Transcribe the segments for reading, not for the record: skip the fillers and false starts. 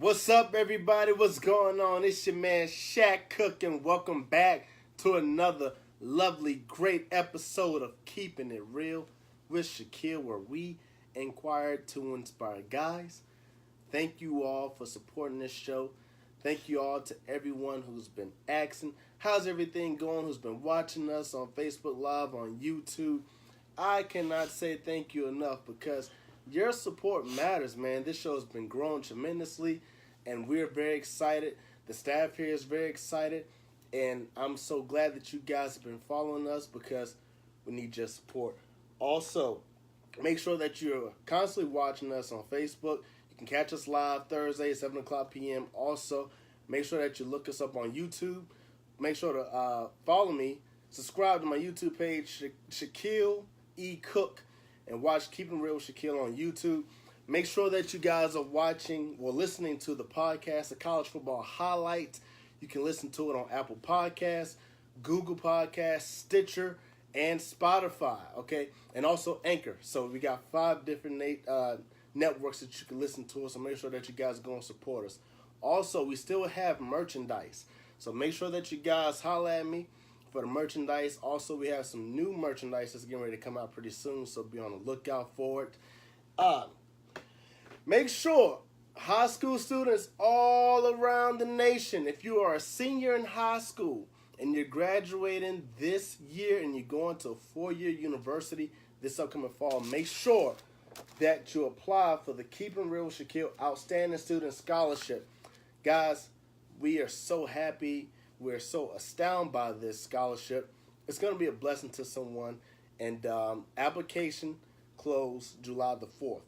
What's up, everybody? What's going on? It's your man Shaq Cook, and welcome back to another lovely, great episode of Keeping It Real with Shaquille, where we inquire to inspire. Guys, thank you all for supporting this show. Thank you all to everyone who's been asking, how's everything going, who's been watching us on Facebook Live, on YouTube. I cannot say thank you enough because your support matters, man. This show has been growing tremendously, and we're very excited. The staff here is very excited, and I'm so glad that you guys have been following us because we need your support. Also, make sure that you're constantly watching us on Facebook. You can catch us live Thursday at 7 o'clock p.m. Also, make sure that you look us up on YouTube. Make sure to follow me. Subscribe to my YouTube page, Shaquille E. Cook, and watch Keeping Real with Shaquille on YouTube. Make sure that you guys are watching or listening to the podcast, the College Football Highlight. You can listen to it on Apple Podcasts, Google Podcasts, Stitcher, and Spotify, okay? And also Anchor. So we got 5 different networks that you can listen to us, so make sure that you guys go and support us. Also, we still have merchandise. So make sure that you guys holler at me for the merchandise. Also, we have some new merchandise that's getting ready to come out pretty soon, so be on the lookout for it. Make sure, high school students all around the nation, if you are a senior in high school and you're graduating this year and you're going to a 4-year university this upcoming fall, make sure that you apply for the Keepin' Real with Shaquille Outstanding Student Scholarship. Guys, we are so happy. We're so astounded by this scholarship. It's going to be a blessing to someone. And application closed July the 4th.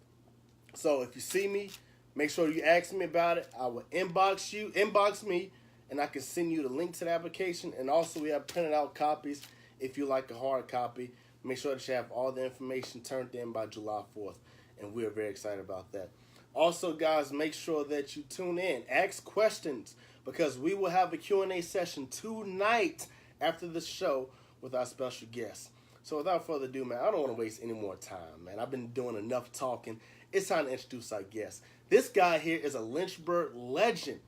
So if you see me, make sure you ask me about it. I will inbox me, and I can send you the link to the application. And also we have printed out copies if you like a hard copy. Make sure that you have all the information turned in by July 4th. And we're very excited about that. Also, guys, make sure that you tune in. Ask questions, because we will have a Q&A session tonight after the show with our special guest. So without further ado, man, I don't want to waste any more time, man. I've been doing enough talking. It's time to introduce our guest. This guy here is a Lynchburg legend.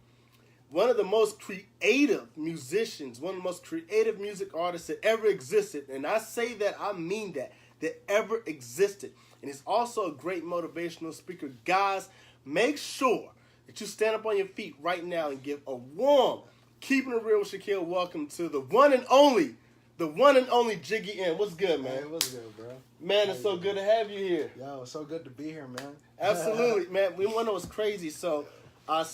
One of the most creative musicians, one of the most creative music artists that ever existed. And I say that, I mean that ever existed. And he's also a great motivational speaker. Guys, make sure that you stand up on your feet right now and give a warm Keeping It Real with Shaquille welcome to the one and only Jiggy in. What's good, man? Hey, what's good, bro? Man, it's so good to have you here. Yo, it's so good to be here, man. Absolutely, man. We want to know what's crazy. So I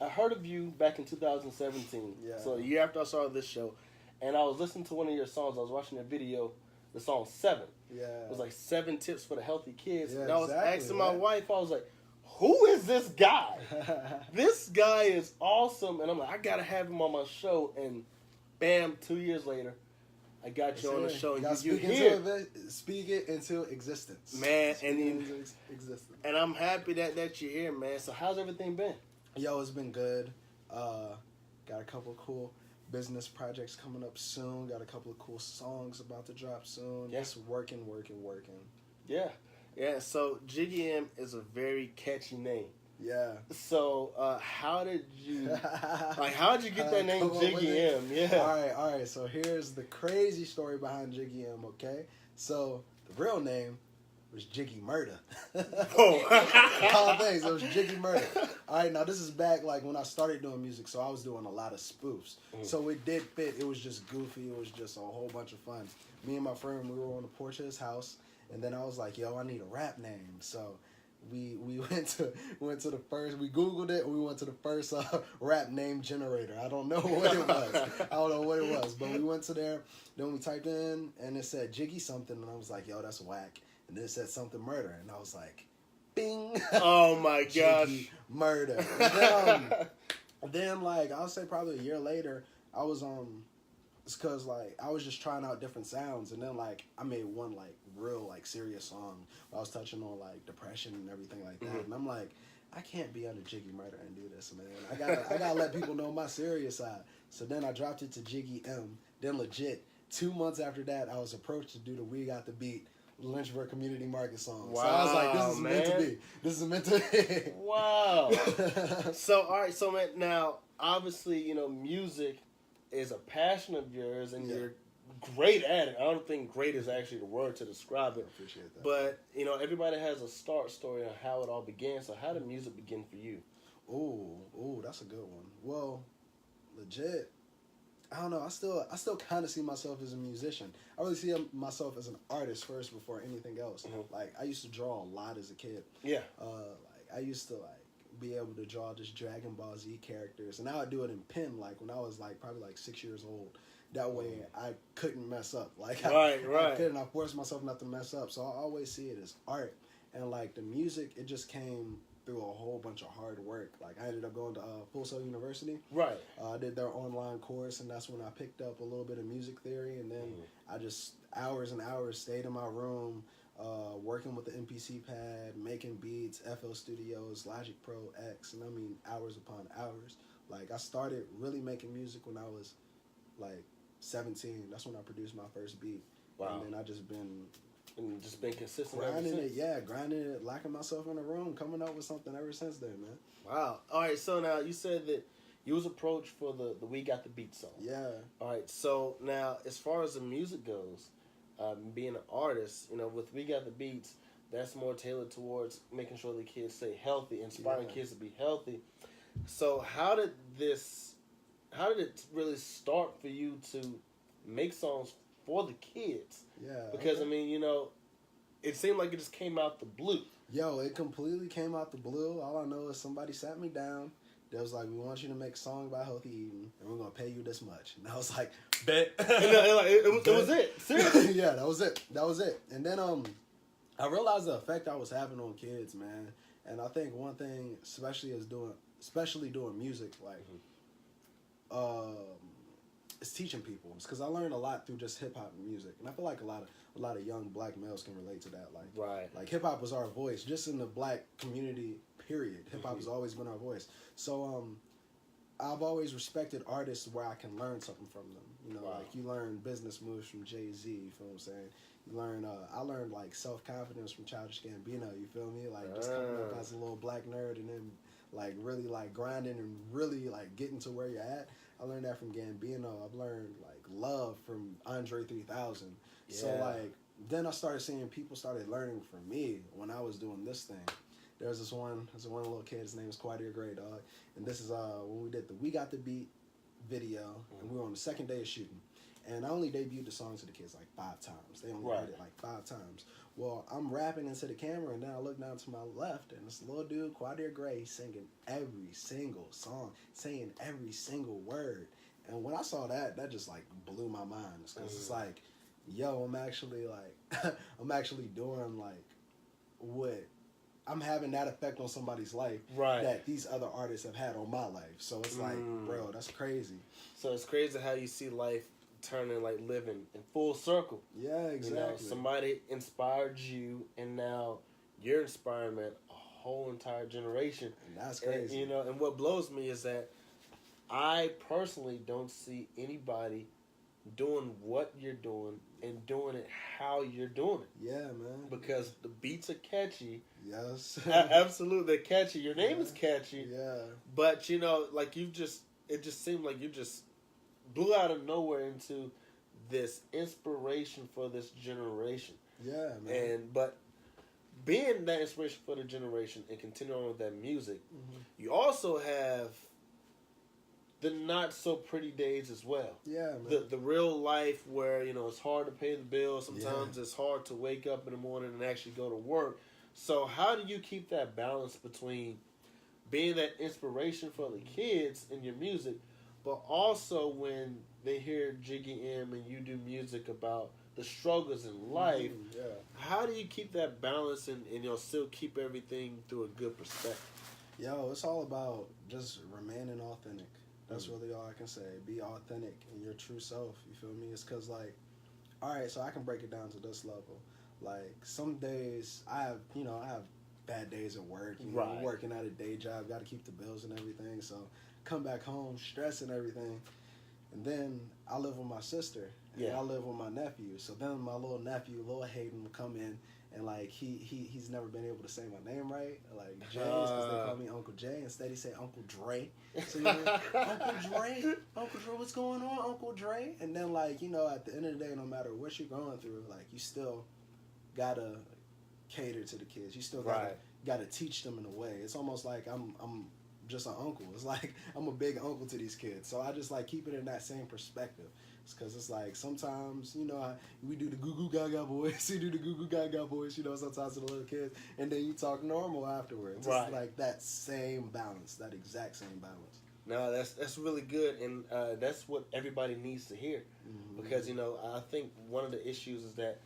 heard of you back in 2017. Yeah. So a year after I saw this show. And I was listening to one of your songs. I was watching a video, the song 7. Yeah. It was like 7 tips for the healthy kids. Yeah, and I was exactly, asking my wife, I was like, who is this guy? This guy is awesome. And I'm like, I got to have him on my show. And bam, 2 years later, I got you on the show. And you're here. Speak it into existence. Man, existence. And I'm happy that you're here, man. So how's everything been? Yo, it's been good. Got a couple of cool business projects coming up soon. Got a couple of cool songs about to drop soon. Yeah. Just working. Yeah. Yeah, so Jiggy M is a very catchy name. Yeah. So how did you get that name Jiggy M? Yeah. All right. So here's the crazy story behind Jiggy M, okay? So the real name was Jiggy Murder. All things, it was Jiggy Murder. All right, now this is back like when I started doing music, so I was doing a lot of spoofs. So it did fit. It was just goofy. It was just a whole bunch of fun. Me and my friend, we were on the porch of his house, and then I was like, yo, I need a rap name. So we went to the first, we Googled it, and we went to the first rap name generator. I don't know what it was. But we went to there, then we typed in, and it said Jiggy something, and I was like, yo, that's whack. And then it said something murder, and I was like, bing. Oh my gosh. Jiggy Murder. And then like, I'll say probably a year later, I was it's cause like I was just trying out different sounds, and then like I made one like real like serious song where I was touching on like depression and everything like that. And I'm like, I can't be under Jiggy Murder and do this, man. I gotta let people know my serious side. So then I dropped it to Jiggy M. Then legit 2 months after that, I was approached to do the We Got the Beat Lynchburg Community Market song. Wow, so I was like, this is man. meant to be. This is meant to be. Wow. So, all right. So, man, now, obviously, you know, music is a passion of yours, and you're great at it. I don't think great is actually the word to describe it. I appreciate that. But, you know, everybody has a start story on how it all began. So, how did music begin for you? Ooh, that's a good one. Well, legit, I don't know. I still kind of see myself as a musician. I really see myself as an artist first before anything else. Mm-hmm. Like, I used to draw a lot as a kid. Yeah. Like, I used to, like, be able to draw just Dragon Ball Z characters. And now I do it in pen, like, when I was, like, probably, like, 6 years old. That way, I couldn't mess up. Like, I couldn't. I forced myself not to mess up. So I always see it as art. And, like, the music, it just came through a whole bunch of hard work. Like, I ended up going to Full Sail University. Right. I did their online course, and that's when I picked up a little bit of music theory. And then I just, hours and hours, stayed in my room, working with the MPC pad, making beats, FL Studios, Logic Pro X, and I mean, hours upon hours. Like, I started really making music when I was, like, 17. That's when I produced my first beat. Wow. And then I just been... And just been consistent grinding it, locking myself in a room, coming up with something ever since then, man. Wow. All right, so now you said that you was approached for the We Got the Beat song. Yeah. All right, so now as far as the music goes, being an artist, you know, with We Got the Beats, that's more tailored towards making sure the kids stay healthy, inspiring kids to be healthy. So how did it really start for you to make songs for the kids? Yeah. Because, I mean, you know, it seemed like it just came out the blue. Yo, it completely came out the blue. All I know is somebody sat me down. They was like, we want you to make a song about healthy eating, and we're going to pay you this much. And I was like, bet. It was it. Seriously. Yeah, that was it. And then I realized the effect I was having on kids, man. And I think one thing, especially doing music, like, it's teaching people. It's because I learned a lot through just hip hop and music, and I feel like a lot of young black males can relate to that. Like hip hop was our voice, just in the black community. Period. Hip hop has always been our voice. So I've always respected artists where I can learn something from them. You know, like you learn business moves from Jay-Z. You feel what I'm saying? You learn. I learned like self-confidence from Childish Gambino. You feel me? Like just coming up as a little black nerd and then like really like grinding and really like getting to where you're at. I learned that from Gambino. I've learned like love from Andre 3000. Yeah. So like then I started seeing people started learning from me when I was doing this thing. There's one little kid. His name is Quadir Gray, dog. And this is when we did the We Got the Beat video, and we were on the second day of shooting. And I only debuted the song to the kids like 5 times. They only heard it like 5 times. Well, I'm rapping into the camera, and then I look down to my left, and this little dude, Quadir Gray, singing every single song, saying every single word. And when I saw that, that just like blew my mind. Because it's like, yo, I'm actually doing like what I'm having that effect on somebody's life that these other artists have had on my life. So it's like, bro, that's crazy. So it's crazy how you see life turning, like living in full circle. Yeah, exactly. You know, somebody inspired you, and now you're inspiring a whole entire generation. And that's crazy. And, you know, and what blows me is that I personally don't see anybody doing what you're doing and doing it how you're doing it. Yeah, man. Because the beats are catchy. Yes. Absolutely, they're catchy. Your name is catchy. Yeah. But, you know, like it just seemed like you just blew out of nowhere into this inspiration for this generation. Yeah, man. But being that inspiration for the generation and continuing on with that music, you also have the not so pretty days as well. Yeah, man. The real life where, you know, it's hard to pay the bills. Sometimes it's hard to wake up in the morning and actually go to work. So how do you keep that balance between being that inspiration for the kids in your music, but also when they hear Jiggy M and you do music about the struggles in life, how do you keep that balance and you know, still keep everything through a good perspective? Yo, it's all about just remaining authentic. That's really all I can say. Be authentic in your true self. You feel me? It's because, like, all right, so I can break it down to this level. Like, some days I have bad days at work. You know, working at a day job, got to keep the bills and everything. So come back home, stress and everything. And then I live with my sister. and I live with my nephew. So then my little nephew, little Hayden, will come in, and like he's never been able to say my name right, like Jay, because they call me Uncle Jay. Instead, he say Uncle Dre. So you know, Uncle Dre, what's going on, Uncle Dre? And then like at the end of the day, no matter what you're going through, like you still gotta cater to the kids. You still gotta teach them in a way. It's almost like I'm just an uncle. It's like I'm a big uncle to these kids. So I just like keep it in that same perspective. It's because it's like sometimes, we do the goo goo gaga boys. You do the goo goo gaga boys, sometimes to the little kids. And then you talk normal afterwards. It's like that same balance, that exact same balance. No, that's really good. And that's what everybody needs to hear. Mm-hmm. Because, I think one of the issues is that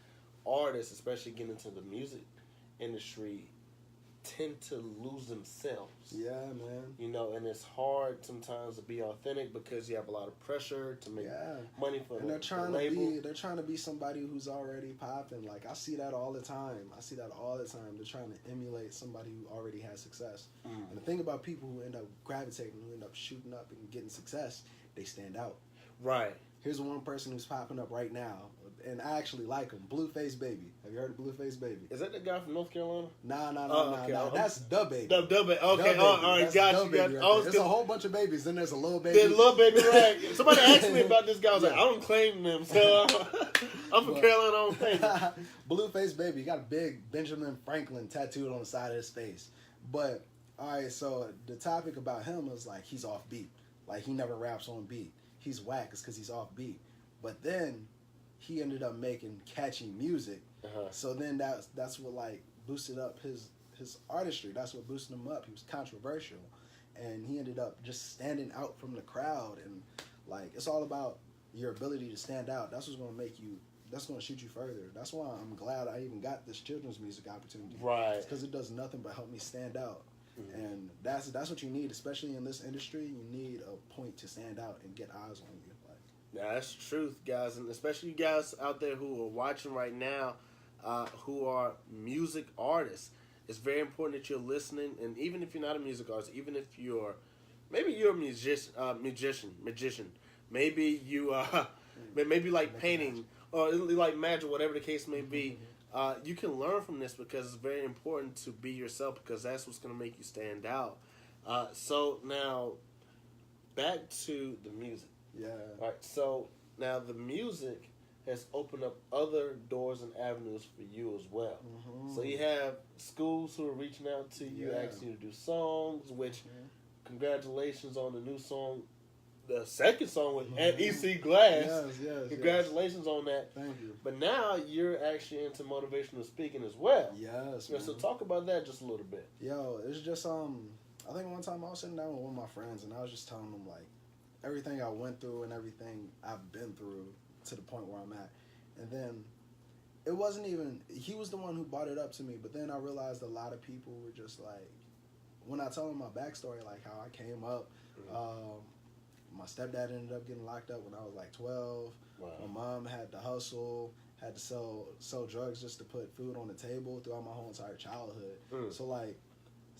artists, especially getting into the music industry, tend to lose themselves. Yeah, man. And it's hard sometimes to be authentic because you have a lot of pressure to make money for and the label. They're trying to be somebody who's already popping. Like I see that all the time. They're trying to emulate somebody who already has success. And the thing about people who end up gravitating, who end up shooting up and getting success, they stand out. Right. Here's one person who's popping up right now, and I actually like him. Blueface Baby. Have you heard of Blueface Baby? Is that the guy from North Carolina? Nah. That's Da Baby. Da Baby. Okay. All right. Got you. There's a whole bunch of babies. Then there's a little baby. There's a little baby, right? Somebody asked me about this guy. I was like, I don't claim them, so I'm from Carolina. I don't claim them. Blueface Baby. He got a big Benjamin Franklin tattooed on the side of his face. But all right, so the topic about him is like he's off beat. Like he never raps on beat. He's whack. It's because he's off beat. But then he ended up making catchy music. So then that's what like boosted up his artistry. That's what boosted him up. He was controversial, and he ended up just standing out from the crowd. And like it's all about your ability to stand out. That's what's gonna make you. That's gonna shoot you further. That's why I'm glad I even got this children's music opportunity. Right. Because it does nothing but help me stand out. Mm-hmm. And that's what you need, especially in this industry. You need a point to stand out and get eyes on you. Yeah, that's the truth, guys, and especially you guys out there who are watching right now, who are music artists. It's very important that you're listening, and even if you're not a music artist, even if maybe you're a magician, maybe you maybe like painting or like magic, whatever the case may be. You can learn from this because it's very important to be yourself because that's what's going to make you stand out. So now, back to the music. Yeah. All right. So now the music has opened up other doors and avenues for you as well. Mm-hmm. So you have schools who are reaching out to you, asking you to do songs. Which, congratulations on the new song, the second song with EC Glass. Yes. Congratulations on that. Thank you. But now you're actually into motivational speaking as well. Yes. So talk about that just a little bit. Yo, it's just I think one time I was sitting down with one of my friends and I was just telling them like everything I went through and everything I've been through to the point where I'm at. And then it wasn't even, he was the one who brought it up to me, but then I realized a lot of people were just like, when I tell them my backstory, like how I came up, my stepdad ended up getting locked up when I was like 12. Wow. My mom had to hustle, had to sell drugs just to put food on the table throughout my whole entire childhood.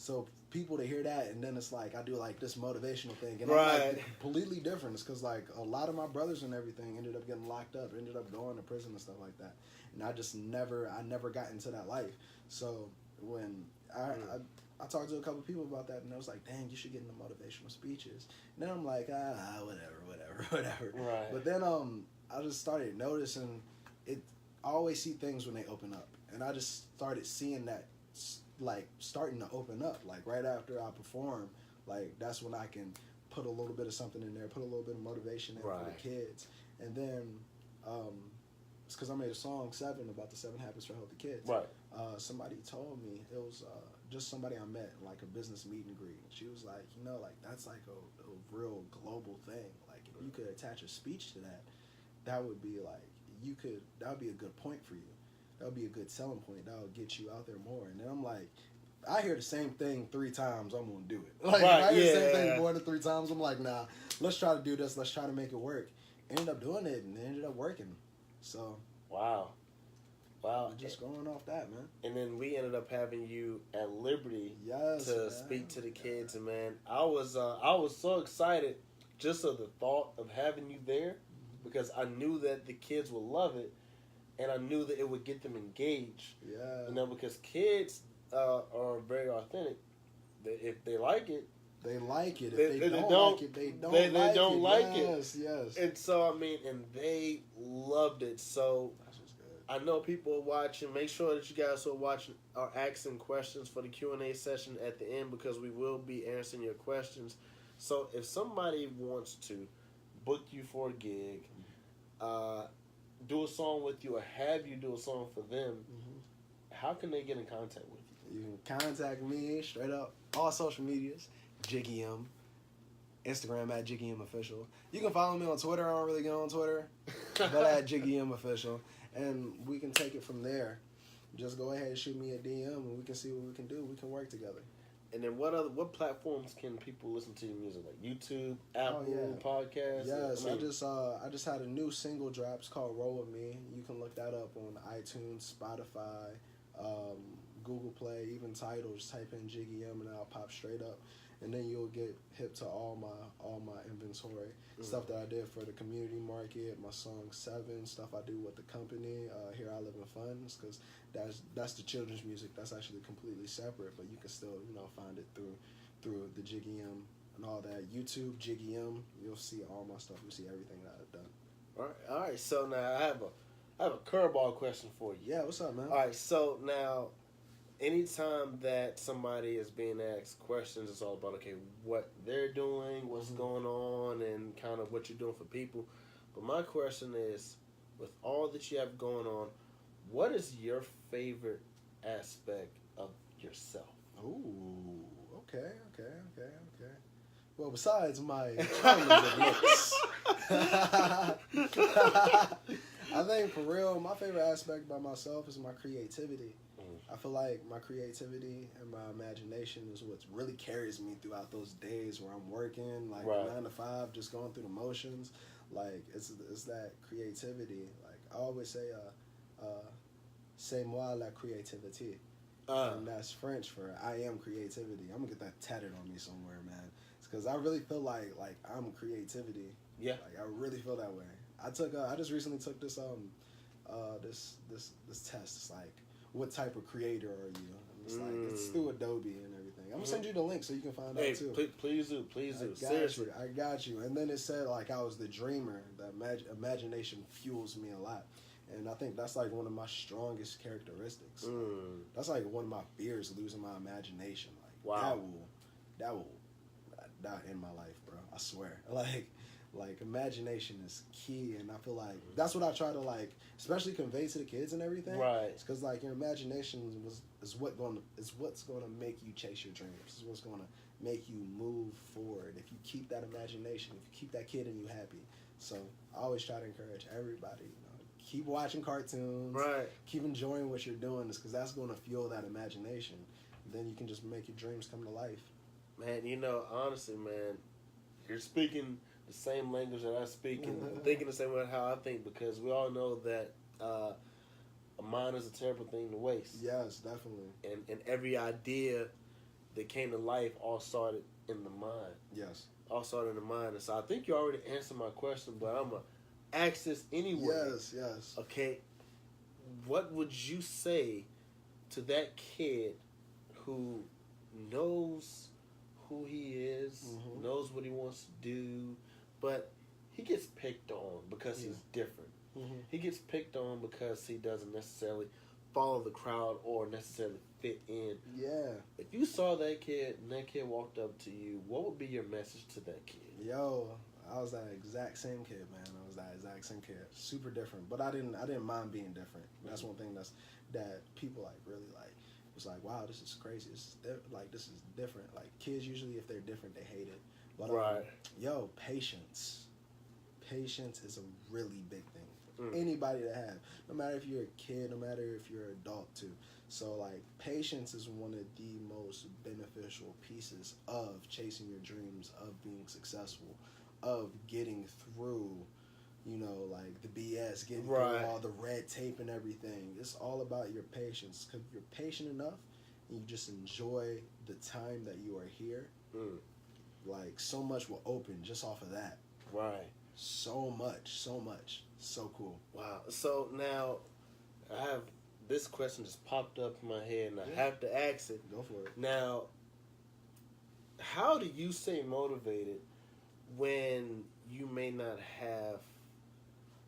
So people to hear that, and then it's like I do like this motivational thing, and I'm like completely different. It's because like a lot of my brothers and everything ended up getting locked up, ended up going to prison and stuff like that, and I never got into that life. So when I talked to a couple people about that, and I was like, dang, you should get into motivational speeches. And then I'm like, whatever. Right. But then I just started noticing it. I always see things when they open up, and I just started seeing that. Like starting to open up, like right after I perform, like that's when I can put a little bit of something in there, put a little bit of motivation in for the kids. And then it's because I made a song 7 about the 7 habits for healthy kids. Right. Somebody told me, it was just somebody I met like a business meet and greet. She was like, like that's like a real global thing. Like if you could attach a speech to that, that would be like that would be a good point for you. That would be a good selling point. That would get you out there more. And then I'm like, I hear the same thing 3 times, I'm going to do it. Like, if I hear the same thing more than 3 times, I'm like, nah, let's try to do this. Let's try to make it work. Ended up doing it, and it ended up working. So. Wow. Just going off that, man. And then we ended up having you at Liberty to speak to the kids. And, man, I was so excited just of the thought of having you there because I knew that the kids would love it, and I knew that it would get them engaged. Yeah. You know, because kids are very authentic. If they like it, they like it. If they don't like it, they don't like it. Yes. And so, I mean, and they loved it. So, I know people are watching. Make sure that you guys who are watching are asking questions for the Q&A session at the end, because we will be answering your questions. So if somebody wants to book you for a gig, do a song with you, or have you do a song for them, how can they get in contact with you? You can contact me straight up, all social medias, Jiggy M. Instagram at Jiggy M Official. You can follow me on Twitter. I don't really get on Twitter, but at Jiggy M Official. And we can take it from there. Just go ahead and shoot me a DM, and we can see what we can do. We can work together. And then what platforms can people listen to your music? Like YouTube, Apple, Podcasts? Yes, I just had a new single drop. It's called Roll With Me. You can look that up on iTunes, Spotify, Google Play, even Tidal. Just type in Jiggy M and I'll pop straight up. And then you'll get hip to all my inventory, stuff that I did for the community market, my song 7, stuff I do with the company, Here I Live in Funds, because that's the children's music. That's actually completely separate, but you can still find it through the Jiggy M and all that. YouTube Jiggy M, you'll see all my stuff. You'll see everything that I've done. All right. So now I have a curveball question for you. Yeah, what's up, man? All right. So now, anytime that somebody is being asked questions, it's all about, okay, what they're doing, what's going on, and kind of what you're doing for people. But my question is, with all that you have going on, what is your favorite aspect of yourself? Ooh, okay. Well, besides my charming good looks, I think for real, my favorite aspect about myself is my creativity. I feel like my creativity and my imagination is what really carries me throughout those days where I'm working, like 9 to 5, just going through the motions. Like, it's that creativity. Like, I always say, c'est moi la créativité. And that's French for I am creativity. I'm going to get that tatted on me somewhere, man. It's because I really feel like I'm creativity. Yeah. Like, I really feel that way. I just recently took this this test. It's like, what type of creator are you? And it's like, it's through Adobe and everything. I'm gonna send you the link so you can find out too. Please do. Seriously, I got you. And then it said like I was the dreamer. That imagination fuels me a lot, and I think that's like one of my strongest characteristics. That's like one of my fears, losing my imagination. Like that will not end my life, bro. I swear. Like imagination is key, and I feel like that's what I try to especially convey to the kids and everything. Right. It's because your imagination is what's going to make you chase your dreams. It's what's going to make you move forward. If you keep that imagination, if you keep that kid in you happy. So I always try to encourage everybody. Keep watching cartoons. Right. Keep enjoying what you're doing, because that's going to fuel that imagination. Then you can just make your dreams come to life. Man, honestly, man, you're speaking the same language that I speak, and thinking the same way how I think, because we all know that a mind is a terrible thing to waste. Yes, definitely. And every idea that came to life all started in the mind. Yes. All started in the mind. And so I think you already answered my question, but I'm going to ask this anyway. Yes. Okay, what would you say to that kid who knows who he is, knows what he wants to do, but he gets picked on because he's different. He gets picked on because he doesn't necessarily follow the crowd or necessarily fit in. Yeah. If you saw that kid and that kid walked up to you, what would be your message to that kid? Yo, I was that exact same kid, man. I was that exact same kid. Super different, but I didn't mind being different. That's one thing that people really was like, wow, this is crazy. This is different. Like, kids usually, if they're different, they hate it. But yo, patience. Patience is a really big thing for anybody to have. No matter if you're a kid, no matter if you're an adult too. So patience is one of the most beneficial pieces of chasing your dreams, of being successful, of getting through, the BS, getting through all the red tape and everything. It's all about your patience. Because if you're patient enough and you just enjoy the time that you are here, so much will open just off of that. Right. so much, so cool. Wow. So now I have this question just popped up in my head, and I have to ask it. Go for it. Now, how do you stay motivated when you may not have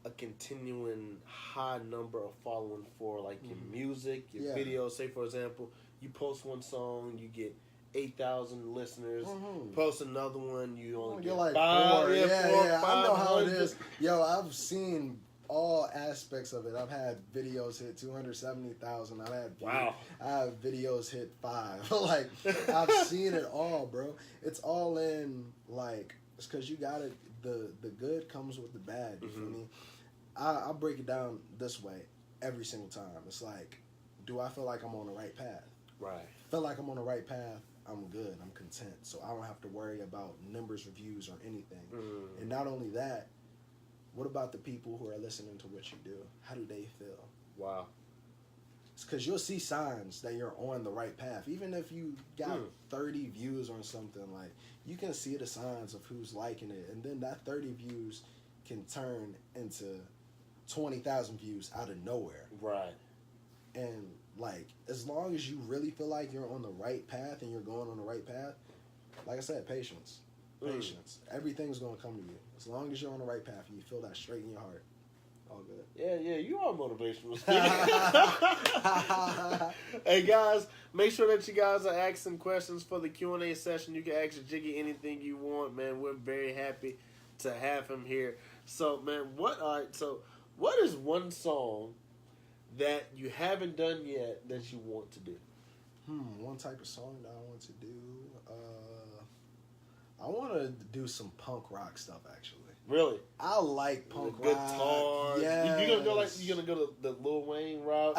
a continuing high number of following for like your music, your videos? Say for example, you post one song, you get 8,000 listeners. Post another one, you only get like 5. 4. Yeah. I know how it 500. is. Yo, I've seen all aspects of it. I've had videos hit 270,000. I have videos hit 5. Like, I've seen it all, bro. It's all in, like, it's because you got it. The good comes with the bad. You feel me? I break it down this way every single time. It's like, do I feel like I'm on the right path? Right. Feel like I'm on the right path. I'm good. I'm content. So I don't have to worry about numbers, reviews, or anything. And not only that, what about the people who are listening to what you do? How do they feel? Wow. It's because you'll see signs that you're on the right path. Even if you got 30 views on something, like, you can see the signs of who's liking it. And then that 30 views can turn into 20,000 views out of nowhere. Right. And, like, as long as you really feel like you're on the right path and you're going on the right path, like I said, patience. Patience. Everything's going to come to you. As long as you're on the right path and you feel that straight in your heart, all good. Yeah, you are motivational. Hey, guys, make sure that you guys are asking questions for the Q&A session. You can ask Jiggy anything you want, man. We're very happy to have him here. So, man, what is one song that you haven't done yet that you want to do? One type of song that I want to do. I want to do some punk rock stuff, actually. Really? I like punk rock. Guitar. Yeah. You gonna go to the Lil Wayne route?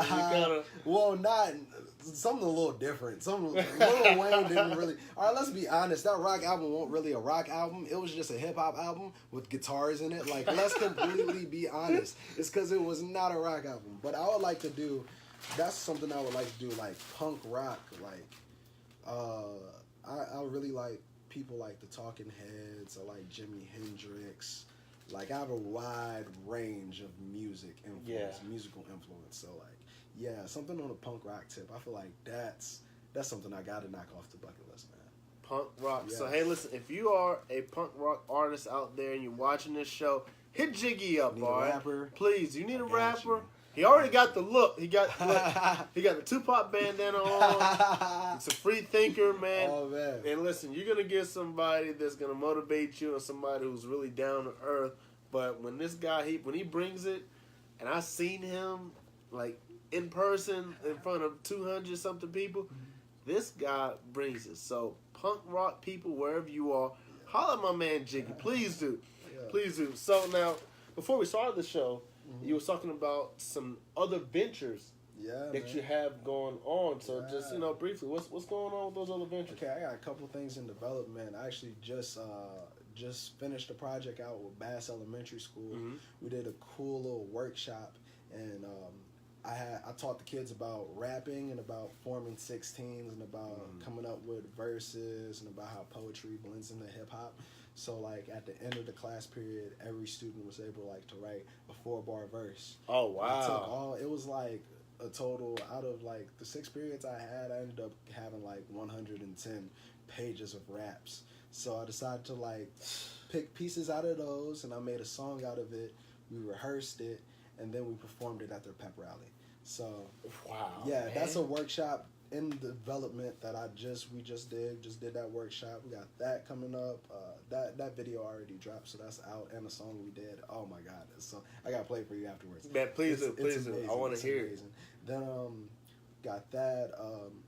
Well, not something a little different. Lil Wayne didn't really. All right, let's be honest. That rock album wasn't really a rock album. It was just a hip hop album with guitars in it. Like, let's completely be honest. It's because it was not a rock album. But I would like to do. That's something I would like to do, like punk rock. Like, I really like people like the Talking Heads or like Jimi Hendrix. Like, I have a wide range of musical influence. So, like, yeah, something on a punk rock tip. I feel like that's something I gotta knock off the bucket list, man. Punk rock. Yes. So, hey, listen, if you are a punk rock artist out there and you're watching this show, hit Jiggy up, all right? Rapper? Please, you need a rapper. He already got the look. He got the Tupac bandana on. It's a free thinker, man. Oh, man. And listen, you're gonna get somebody that's gonna motivate you and somebody who's really down to earth. But when this guy when he brings it, and I seen him like in person in front of 200 something people, this guy brings it. So punk rock people, wherever you are, holler at my man Jiggy. Please do. Yeah. Please do. So now, before we started the show, you were talking about some other ventures that you have going on. So just, briefly, what's going on with those other ventures? Okay, I got a couple things in development. I actually just finished a project out with Bass Elementary School. We did a cool little workshop, and I taught the kids about rapping and about forming 16s and about coming up with verses and about how poetry blends into hip hop. So, like, at the end of the class period, every student was able, like, to write a 4-bar verse. Oh, wow. It was, like, a total, out of, like, the 6 periods I had, I ended up having, like, 110 pages of raps. So I decided to, like, pick pieces out of those, and I made a song out of it. We rehearsed it, and then we performed it at their pep rally. So, yeah, man. That's a workshop in development that we just did that workshop. We got that coming up. That video already dropped, so that's out, and the song we did. Oh my God! So I gotta play it for you afterwards. Man, please do. I want to hear it. Then got that.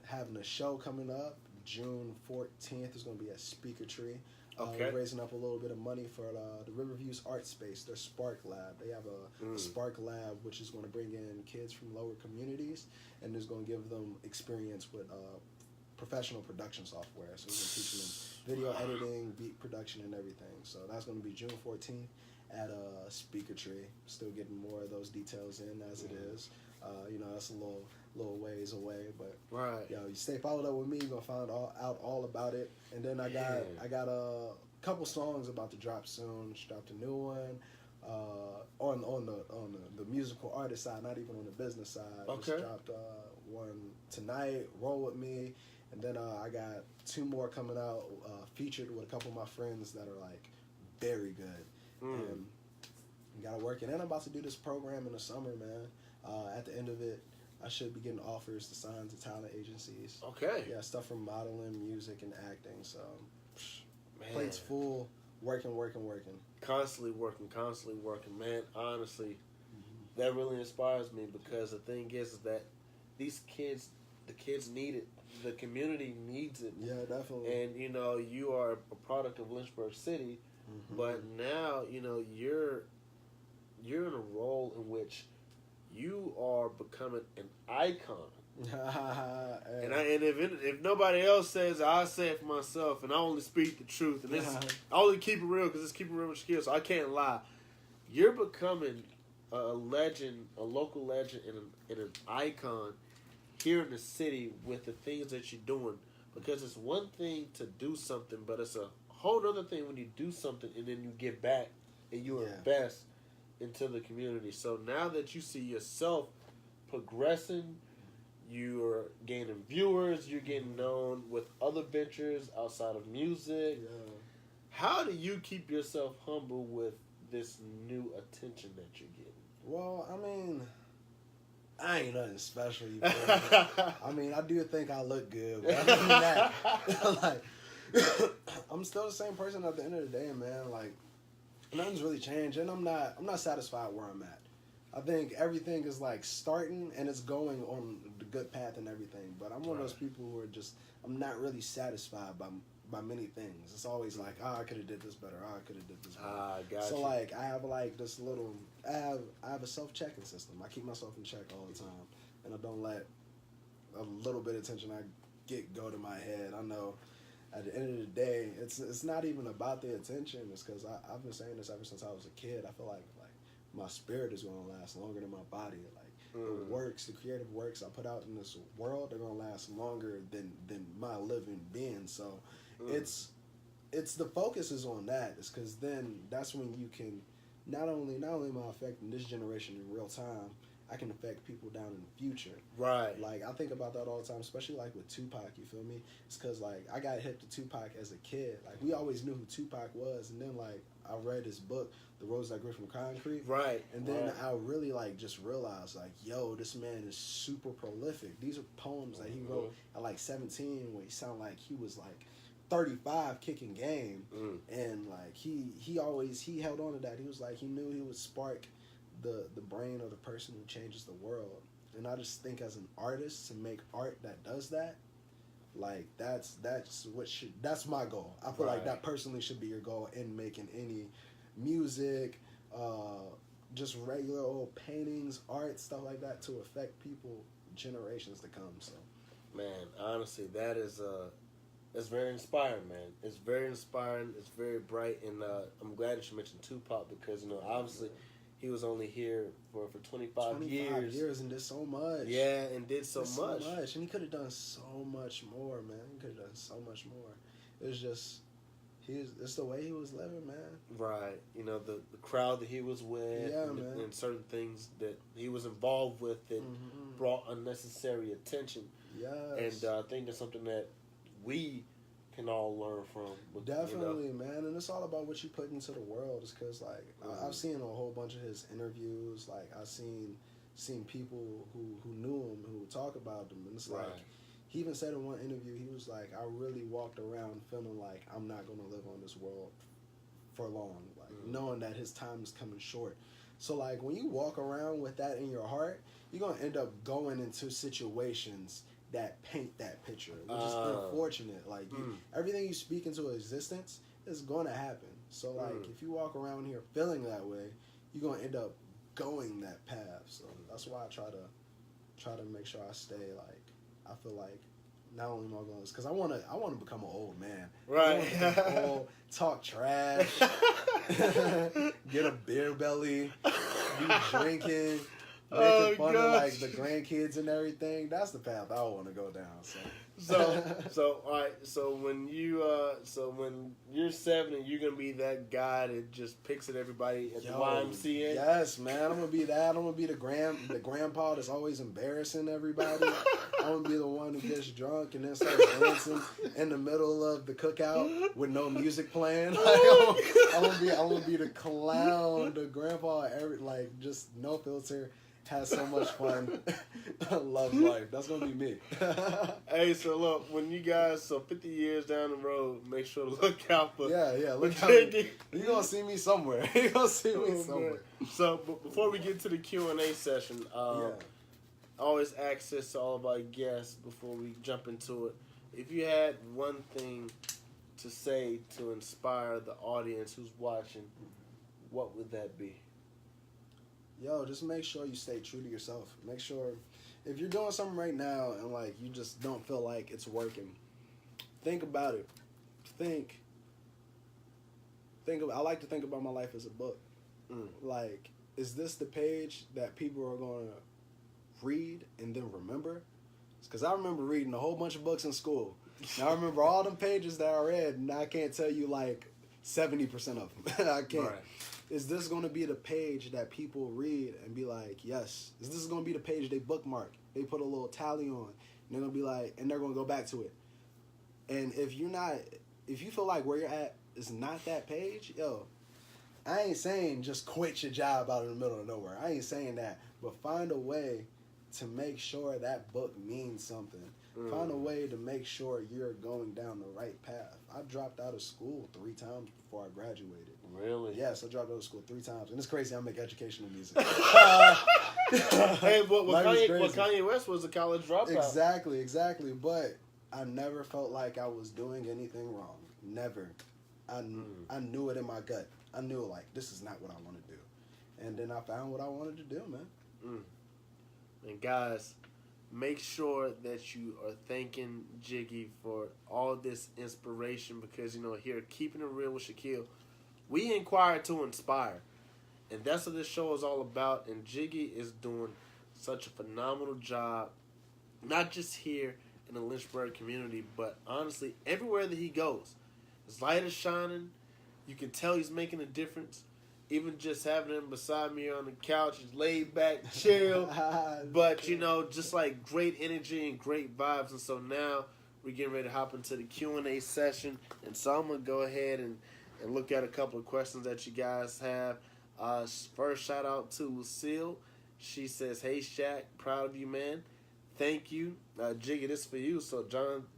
Having a show coming up June 14th is gonna be at Speaker Tree. Okay. We're raising up a little bit of money for the Riverview's Art Space, their Spark Lab. They have a Spark Lab, which is going to bring in kids from lower communities, and is going to give them experience with professional production software. So we're going to teach them video editing, beat production, and everything. So that's going to be June 14th at Speaker Tree. Still getting more of those details in as it is. That's a little ways away, but right. Yo, you stay followed up with me, you're gonna find out all about it. And then I got a couple songs about to drop soon. Just dropped a new one. On the musical artist side, not even on the business side. Okay. Just dropped one tonight. Roll with me, and then I got 2 more coming out, featured with a couple of my friends that are like very good. And gotta work it. And I'm about to do this program in the summer, man. At the end of it, I should be getting offers to sign to talent agencies. Okay. Yeah, stuff from modeling, music, and acting. So, plate's full. Working. Constantly working, man. Honestly, that really inspires me because the thing is that the kids need it. The community needs it. Yeah, definitely. And you are a product of Lynchburg City, but now you're in a role in which you are becoming an icon. And if nobody else says it, I say it for myself, and I only speak the truth. And I only keep it real because it's keeping real with Shaquille, so I can't lie. You're becoming a legend, a local legend, and an icon here in the city with the things that you're doing. Because it's one thing to do something, but it's a whole other thing when you do something and then you get back and you invest into the community. So now that you see yourself progressing, you're gaining viewers, you're getting known with other ventures outside of music. Yeah. How do you keep yourself humble with this new attention that you're getting? Well, I mean, I ain't nothing special. You feel me? I mean, I do think I look good, but other than that, like, I'm still the same person at the end of the day, man. Like, nothing's really changed, and I'm not satisfied where I'm at. I think everything is like starting and it's going on the good path and everything. But I'm one of those people who are just, I'm not really satisfied by many things. It's always like, I could have did this better. I could have did this better. Gotcha. So like, I have like this little, I have a self-checking system. I keep myself in check all the time, and I don't let a little bit of attention I get go to my head. I know at the end of the day, it's not even about the attention. It's because I've been saying this ever since I was a kid. I feel like my spirit is going to last longer than my body. Like, the works, the creative works I put out in this world, they're going to last longer than my living being. So it's the focus is on that. It's because then that's when you can not only am I affecting this generation in real time, I can affect people down in the future. Right. Like, I think about that all the time, especially like with Tupac, you feel me? It's because like I got hip to Tupac as a kid. Like, we always knew who Tupac was, and then like I read his book, The Rose That Grew from Concrete. Right. And then I really like just realized like, yo, this man is super prolific. These are poems that he wrote at like 17 when he sounded like he was like 35 kicking game. And like he held on to that. He was like, he knew he would spark the brain of the person who changes the world. And I just think as an artist, to make art that does that, like that's my goal. I feel like that personally should be your goal in making any music, just regular old paintings, art, stuff like that, to affect people generations to come. So, man, honestly, that is it's very inspiring, man. It's very inspiring. It's very bright, and I'm glad that you mentioned Tupac because obviously he was only here for 25 years and did so much. Yeah, and did so much. And he could have done so much more, man. He could have done so much more. It was just, it's the way he was living, man. Right. The crowd that he was with, and certain things that he was involved with that brought unnecessary attention. Yes. And I think it's something that we can all learn from. Definitely, man. And it's all about what you put into the world. It's because, like, I've seen a whole bunch of his interviews. Like, I've seen people who knew him, who talk about him. And it's like, he even said in one interview, he was like, I really walked around feeling like I'm not going to live on this world for long. Like, knowing that his time is coming short. So, like, when you walk around with that in your heart, you're going to end up going into situations that paint that picture, which is unfortunate. Like, everything you speak into existence is going to happen. So, like, if you walk around here feeling that way, you're going to end up going that path. So that's why I try to make sure I stay, like, I feel like not only am I going, because I want to become an old man. Right. I wanna become old, talk trash, get a beer belly, be drinking. making fun of like the grandkids and everything. That's the path I want to go down. So all right. So when you're 7 and you're gonna be that guy that just picks at everybody at the YMCA. Yes, man. I'm gonna be that. I'm gonna be the grandpa that's always embarrassing everybody. I'm gonna be the one who gets drunk and then starts dancing in the middle of the cookout with no music playing. Like, I'm gonna be the clown, the grandpa. Just no filter. Has so much fun, loves life. That's gonna be me. Hey, so look, when you guys 50 years down the road, make sure to look out for look out. You're gonna see me somewhere. You're gonna see me somewhere. Man. So before we get to the Q&A session, I always ask this to all of our guests before we jump into it. If you had one thing to say to inspire the audience who's watching, what would that be? Yo, just make sure you stay true to yourself. Make sure if you're doing something right now and like you just don't feel like it's working, think about it. I like to think about my life as a book. Like, is this the page that people are going to read and then remember? Because I remember reading a whole bunch of books in school. Now I remember all them pages that I read, and I can't tell you like 70% of them. I can't. Right. Is this going to be the page that people read and be like, yes? Is this going to be the page they bookmark? They put a little tally on, and they're going to be like, and they're going to go back to it. And if you feel like where you're at is not that page, yo, I ain't saying just quit your job out in the middle of nowhere. I ain't saying that. But find a way to make sure that book means something. Find a way to make sure you're going down the right path. I dropped out of school 3 times before I graduated. Really? Yes, I dropped out of school 3 times. And it's crazy I make educational music. Hey, but Kanye West was a college dropout. Exactly. But I never felt like I was doing anything wrong. Never. I knew it in my gut. I knew, like, this is not what I want to do. And then I found what I wanted to do, man. And guys, make sure that you are thanking Jiggy for all this inspiration because, here, Keeping It Real with Shaquille, we inquire to inspire. And that's what this show is all about. And Jiggy is doing such a phenomenal job, not just here in the Lynchburg community, but honestly, everywhere that he goes. His light is shining. You can tell he's making a difference. Even just having him beside me on the couch, he's laid back, chill. But, just like great energy and great vibes. And so now we're getting ready to hop into the Q&A session. And so I'm going to go ahead and look at a couple of questions that you guys have. First, shout out to Lucille. She says, hey, Shaq, proud of you, man. Thank you. Jiggy, this is for you. So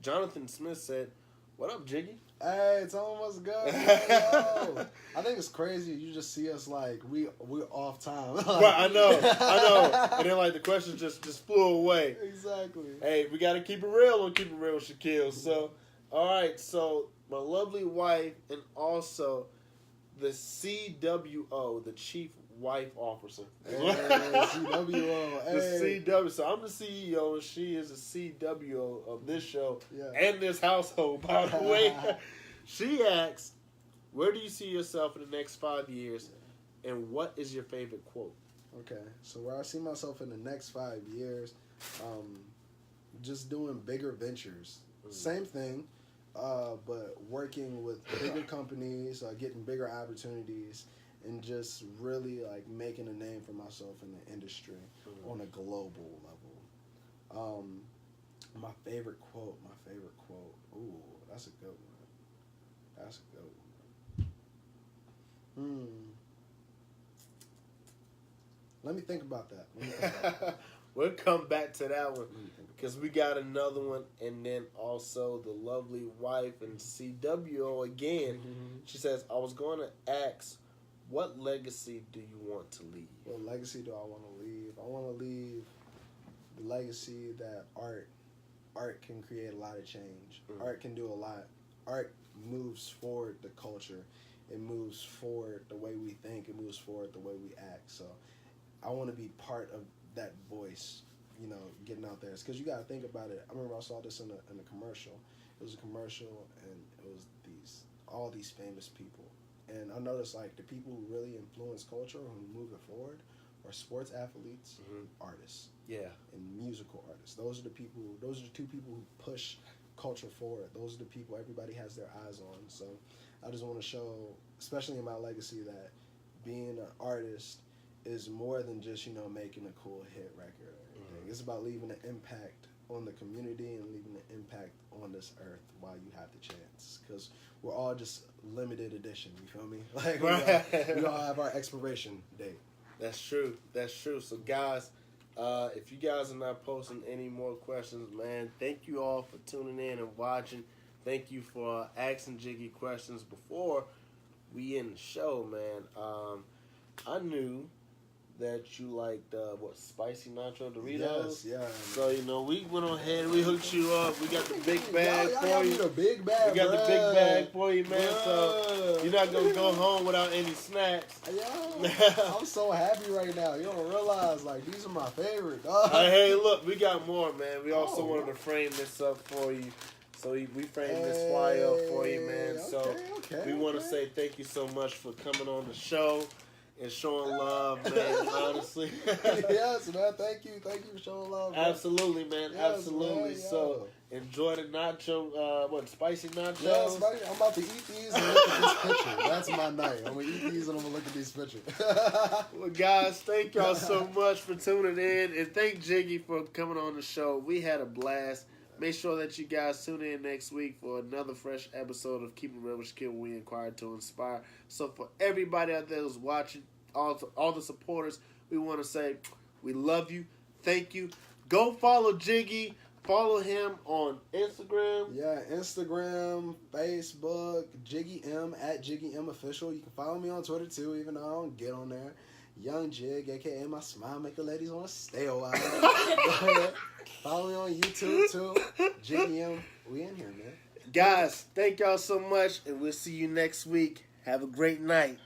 Jonathan Smith said, what up, Jiggy? Hey, it's almost good. I think it's crazy. You just see us like we're off time. Right, I know. And then like the questions just flew away. Exactly. Hey, we gotta keep it real on Keep It Real with Shaquille. So, all right. So my lovely wife and also the CWO, the Chief Wife Officer. Hey, CWO. Hey. The CW. So I'm the CEO and she is the CWO of this show and this household, by the way. She asks, where do you see yourself in the next 5 years and what is your favorite quote? Okay, so where I see myself in the next 5 years, just doing bigger ventures. Same thing, but working with bigger companies, getting bigger opportunities, and just really like making a name for myself in the industry on a global level. My favorite quote. Ooh, that's a good one. Let me think about that. We'll come back to that one because we got another one, and then also the lovely wife and CWO again. She says, I was going to ask, what legacy do you want to leave? What legacy do I want to leave? I want to leave the legacy that art can create a lot of change. Art can do a lot. Art moves forward the culture. It moves forward the way we think. It moves forward the way we act. So I want to be part of that voice, getting out there. Because you got to think about it. I remember I saw this in a commercial. It was a commercial, and it was all these famous people. And I noticed, like, the people who really influence culture, who move it forward, are sports athletes, artists. Yeah. And musical artists. Those are the people. Those are the two people who push culture forward. Those are the people everybody has their eyes on. So I just want to show, especially in my legacy, that being an artist is more than just, making a cool hit record or anything. It's about leaving an impact on the community and leaving an impact on this earth while you have the chance. Because we're all just limited edition, you feel me? Like, we all have our expiration date. That's true. That's true. So, guys, if you guys are not posting any more questions, man, thank you all for tuning in and watching. Thank you for asking Jiggy questions before we end the show, man. I knew that you liked, spicy nacho Doritos? Yes, yeah. So, we went on ahead, we hooked you up. We got the big bag y'all for got you. me the big bag, We got the big bag for you, man. Bruh. So, you're not going to go home without any snacks. Yo, I'm so happy right now. You don't realize, like, these are my favorite, dog. Hey, look, we got more, man. We also wanted to frame this up for you. So we framed this flyer up for you, man. So we want to say thank you so much for coming on the show and showing love, man, honestly. Yes, man. Thank you for showing love, bro. Absolutely, man. Yes, Absolutely. Man, so enjoy the nacho, spicy nachos? Yeah, spicy. I'm about to eat these and look at this picture. That's my night. I'm going to eat these and I'm going to look at these pictures. Well, guys, thank y'all so much for tuning in. And thank Jiggy for coming on the show. We had a blast. Make sure that you guys tune in next week for another fresh episode of Keepin' Real with Shaquille, we inquire to inspire. So for everybody out there who's watching, all the supporters, we want to say we love you. Thank you. Go follow Jiggy. Follow him on Instagram. Yeah, Instagram, Facebook, Jiggy M, at Jiggy M Official. You can follow me on Twitter too, even though I don't get on there. Young Jig, aka my smile maker ladies want to stay a while. Follow me on YouTube too. Jiggy M. We in here, man. Guys, thank y'all so much, and we'll see you next week. Have a great night.